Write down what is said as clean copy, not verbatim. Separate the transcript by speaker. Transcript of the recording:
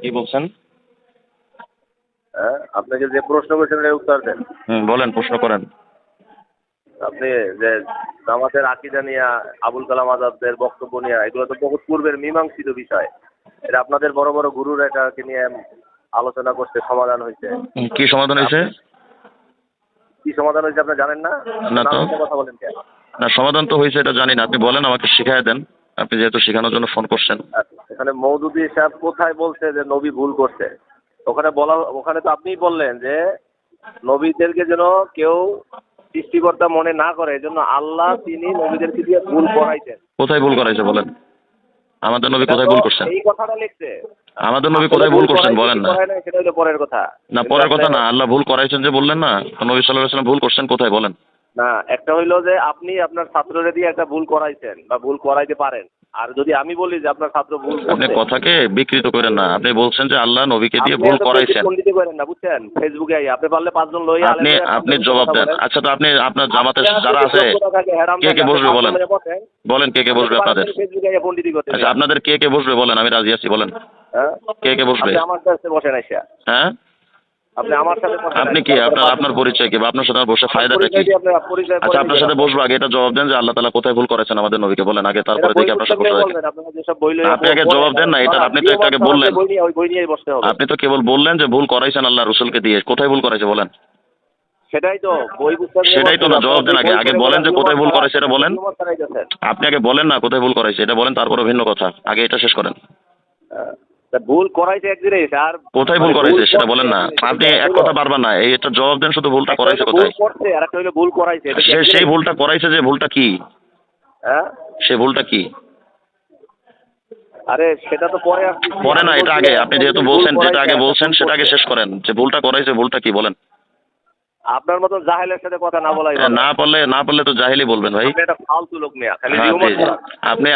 Speaker 1: কি বলছেন?
Speaker 2: হ্যাঁ, আপনাকে যে প্রশ্ন করেছেন এর উত্তর দেন।
Speaker 1: বলেন, প্রশ্ন করেন।
Speaker 2: আপনি যে জামাতের আকীদা নিয়ে আবুল কালাম আজাদের বক্তব্য নিয়ে এগুলো তো বহুত পূর্বের মীমাংসিত বিষয়। এটা আপনাদের বড় বড় গুরুরা এটাকে নিয়ে আলোচনা করতে সমাধান হয়েছে।
Speaker 1: কি সমাধান হয়েছে?
Speaker 2: কি সমাধান হয়েছে আপনি জানেন না?
Speaker 1: না তো।
Speaker 2: কথা বলেন কেন?
Speaker 1: না, সমাধান তো হয়েছে এটা জানি না। আপনি বলেন, আমাকে শিখাই দেন। আপনি যেহেতু শেখানোর জন্য ফোন করছেন।
Speaker 2: এখানে মওদুদী সাহেব কোথায় বলছে যে নবী ভুল করছে? ওখানে তো আপনিই বললেন যে নবীদেরকে যেন কেউ সৃষ্টিকর্তা মনে না করে, এজন্য আল্লাহ তিনি নবীদেরকে দিয়ে ভুল করাইছেন।
Speaker 1: কোথায় ভুল করাইছে বলেন? আমাদের নবী কোথায় ভুল করছেন?
Speaker 2: এই কথাটা লিখছে।
Speaker 1: আমাদের নবী কোথায় ভুল করছেন বলেন না।
Speaker 2: সেটা হলো পরের কথা।
Speaker 1: না, পরের কথা না। আল্লাহ ভুল করাইছেন যে বললেন না, তো নবী সাল্লাল্লাহু আলাইহি ওয়াসাল্লাম ভুল করছেন কোথায় বলেন?
Speaker 2: না, একটা হইলো যে আপনি আপনার ছাত্রদের দিয়ে একটা ভুল করাইছেন বা ভুল করাইতে পারেন। আর যদি আমি বলি যে আপনার ছাত্র ভুল
Speaker 1: আপনি
Speaker 2: করছে,
Speaker 1: কথাকে বিকৃত করেন না। আপনি বলছেন যে আল্লাহ নবীকে দিয়ে
Speaker 2: আপনি
Speaker 1: ভুল
Speaker 2: এত
Speaker 1: করাইছেন।
Speaker 2: পণ্ডিতি করেন না, বুঝছেন? ফেসবুকে আইয়া আপনি পারলে 5 জন লইয়া
Speaker 1: আপনি জবাব দেন। আচ্ছা, তো আপনি আপনার জামাতের যারা আছে কে কে বসবে বলেন? বলেন কে কে বসবে আপনাদের?
Speaker 2: ফেসবুকে আইয়া পণ্ডিতি করতে।
Speaker 1: আচ্ছা, আপনাদের কে কে বসবে বলেন, আমি রাজি আছি বলেন।
Speaker 2: হ্যাঁ,
Speaker 1: কে কে বসবে?
Speaker 2: আপনি আমার সাথে বসেন আইসা।
Speaker 1: হ্যাঁ,
Speaker 2: আপনি আমার সাথে বসেন।
Speaker 1: আপনি কি আপনার পরিচয় কি বা আপনার সাথে বসে ফায়দাটা কি? আচ্ছা, আপনার সাথে বসবো, আগে এটা জবাব দেন যে আল্লাহ তাআলা কোথায় ভুল করেছেন আমাদের নবীকে বলেন আগে, তারপরে দেখি আপনার সাথে বসে থাকেন। আপনি আগে জবাব দেন না এটা। আপনি তো একটু আগে বললেন,
Speaker 2: বই নিয়ে বসতে হবে।
Speaker 1: আপনি তো কেবল বললেন যে ভুল করাইছেন আল্লাহ রসুলকে দিয়ে। কোথায় ভুল করাইছে বলেন?
Speaker 2: সেটাই তো বই
Speaker 1: সেটাই তো না, জবাব দেন আগে। আগে বলেন যে কোথায় ভুল করাইছে এটা বলেন। আপনি আগে বলেন না কোথায় ভুল করাইছে এটা বলেন, তারপরে ভিন্ন কথা। আগে এটা শেষ করেন।
Speaker 2: ভুল করাইছে এক জিনিস, আর
Speaker 1: কোথায় ভুল করাইছে সেটা বলেন না। আপনি এক কথা পারবেন না, এটা জবাব দেন শুধু। ভুলটা করাইছে কোথায়?
Speaker 2: আর একটা হইলো ভুল করাইছে।
Speaker 1: সেই ভুলটা করাইছে যে ভুলটা কি?
Speaker 2: হ্যাঁ,
Speaker 1: সে ভুলটা কি?
Speaker 2: আরে সেটা তো পরে আসছে।
Speaker 1: পরে না, এটা আগে। আপনি যেহেতু বলছেন, যেটা আগে বলছেন সেটা আগে শেষ করেন। যে ভুলটা করাইছে ভুলটা কি বলেন।
Speaker 2: আপনার মতো জাহেলের সাথে কথা না বলাই
Speaker 1: না পারলে তো জাহিলি বলবেন ভাই।
Speaker 2: আপনি একটা ফালতু লোক মিয়া, খালি
Speaker 1: হ্যাঁ,
Speaker 2: রিউমার করা।
Speaker 1: আপনি